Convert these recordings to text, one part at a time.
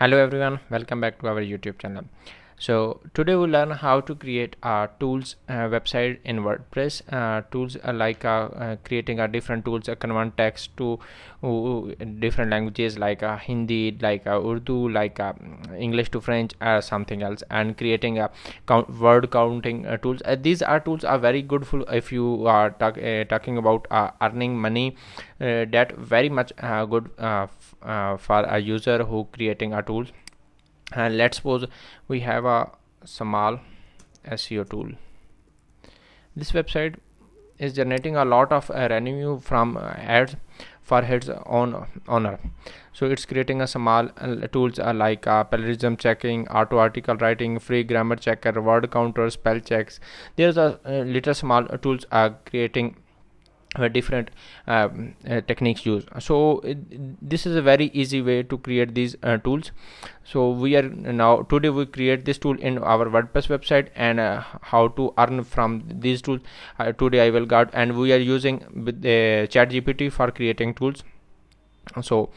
Hello everyone, welcome back to our YouTube channel. So today we'll learn how to create a tools website in WordPress. Tools like creating a different tools, convert text to different languages like Hindi, like Urdu, like English to French, something else, and creating a word counting tools. These are tools are very good for if you are talking about earning money. That very much good for a user who creating a tool. And let's suppose we have a small SEO tool. This website is generating a lot of revenue from ads for its own owner. So it's creating a small tools like plagiarism checking, auto article writing, free grammar checker, word counter, spell checks. There's a little small tools creating different techniques used. So this is a very easy way to create these tools. So we are now today we create this tool in our WordPress website, and how to earn from these tools today I will guide, and we are using with ChatGPT for creating tools. So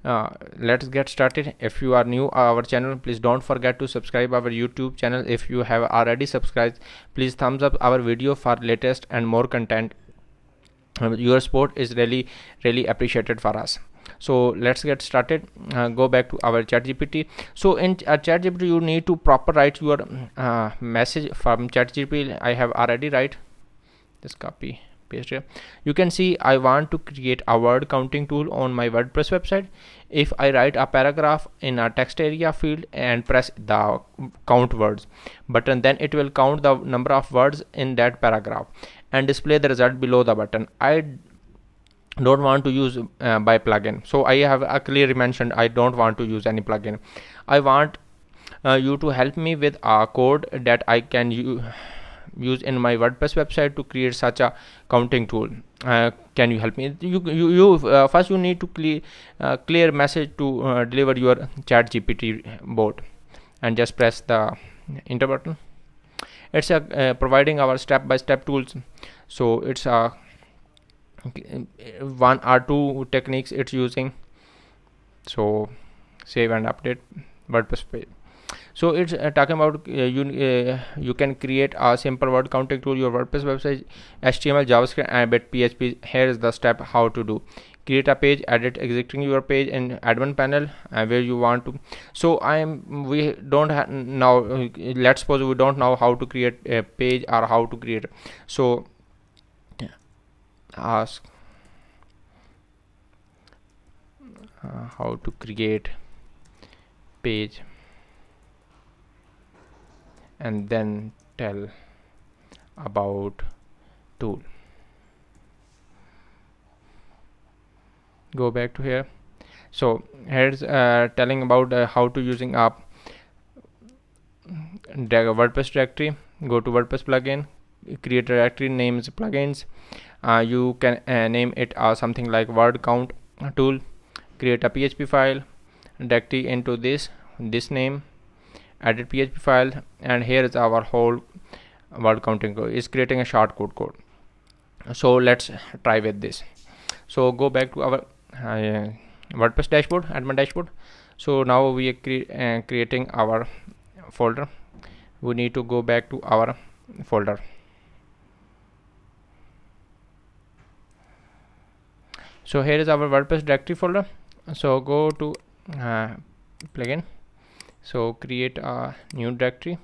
let's get started. If you are new our channel, please don't forget to subscribe our YouTube channel. If you have already subscribed, please thumbs up our video for latest and more content. Your support is really appreciated for us. So let's get started. Go back to our ChatGPT. So in ChatGPT you need to proper write your message from ChatGPT. I have already write, just copy paste here. You can see I want to create a word counting tool on my WordPress website. If I write a paragraph in a text area field and press the count words button, then it will count the number of words in that paragraph and display the result below the button. I don't want to use by plugin, so I have clearly mentioned I don't want to use any plugin. I want you to help me with a code that I can use in my WordPress website to create such a counting tool. Can you help me? First you need to clear message to deliver your ChatGPT bot, and just press the enter button. It's providing our step-by-step tools. So it's one or two techniques it's using. So save and update WordPress page. So it's talking about you can create a simple word counting tool your WordPress website, HTML, JavaScript, and a bit PHP. Here is the step how to do. Create a page, edit existing your page in admin panel where you want to. So we don't now let's suppose we don't know how to create a page or how to create. So ask how to create page, and then tell about tool. Go back to here. So here's telling about how to using a WordPress directory. Go to WordPress plugin, create a directory, names plugins. You can name it something like word count tool. Create a PHP file, directory into this name, edit PHP file, and here is our whole word counting code. Is creating a shortcode code. So let's try with this. So go back to our WordPress dashboard, admin dashboard. So now we are creating our folder. We need to go back to our folder. So here is our WordPress directory folder. So go to plugin. So create a new directory.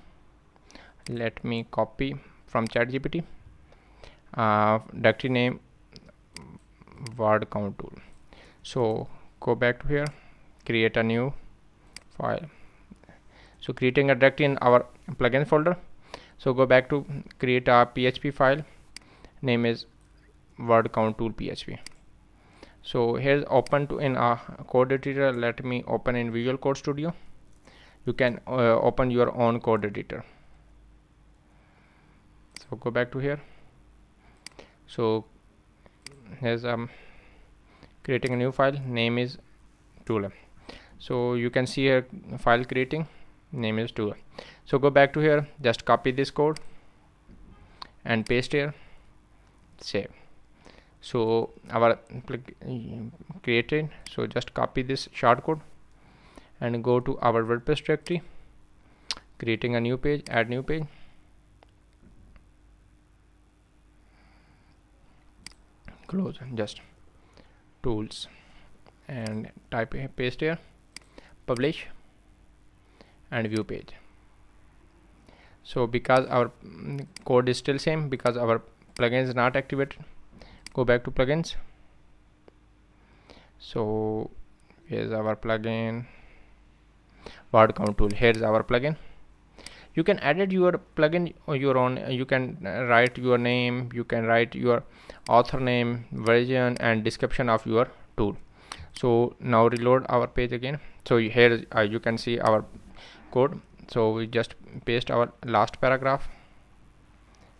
Let me copy from ChatGPT. Directory name word count tool. So go back to here, create a new file. So creating a directory in our plugin folder. So go back to create a PHP file. Name is word count tool PHP. So here's open to in a code editor. Let me open in Visual Code Studio. You can open your own code editor. So go back to here. So here's creating a new file. Name is tool. So you can see here file creating, name is tool. So go back to here, just copy this code and paste here, save. So our created, so just copy this shortcode and go to our WordPress directory, creating a new page, add new page, close, just tools, and type paste here, publish, and view page. So because our code is still same, because our plugin is not activated, go back to plugins. So here's our plugin, word count tool. Here's our plugin. You can edit your plugin or your own. You can write your name, you can write your author name, version, and description of your tool. So now reload our page again. So here you can see our code. So we just paste our last paragraph,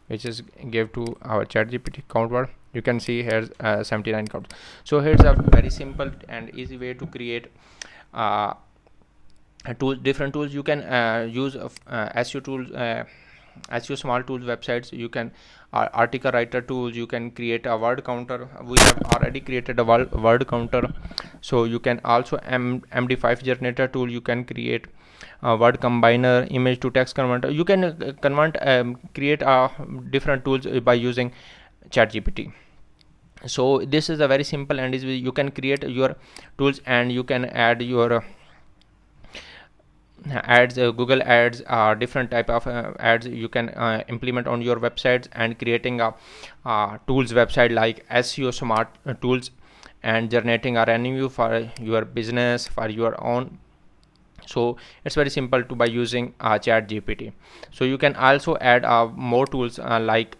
which is give to our ChatGPT count word. You can see here's 79 counts. So here's a very simple and easy way to create different tools. You can use SEO tools, SEO small tools websites. You can article writer tools. You can create a word counter. We have already created a word counter. So you can also MD5 generator tool. You can create a word combiner, image to text converter. You can create different tools by using ChatGPT. So this is a very simple and easy. You can create your tools and you can add your ads, Google ads, different type of ads you can implement on your websites, and creating a tools website like SEO smart tools, and generating a revenue for your business, for your own. So it's very simple to by using ChatGPT. So you can also add more tools like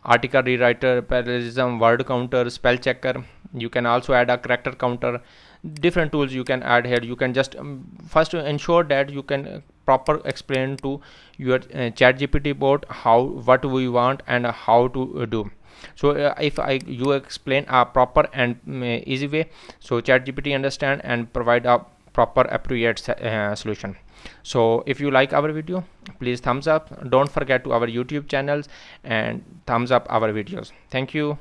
article rewriter, parallelism, word counter, spell checker. You can also add a character counter. Different tools you can add here. You can just first ensure that you can proper explain to your ChatGPT bot what we want and how to do. So if you explain a proper and easy way, so ChatGPT understand and provide a proper appropriate solution. So if you like our video, please thumbs up. Don't forget to our YouTube channels and thumbs up our videos. Thank you.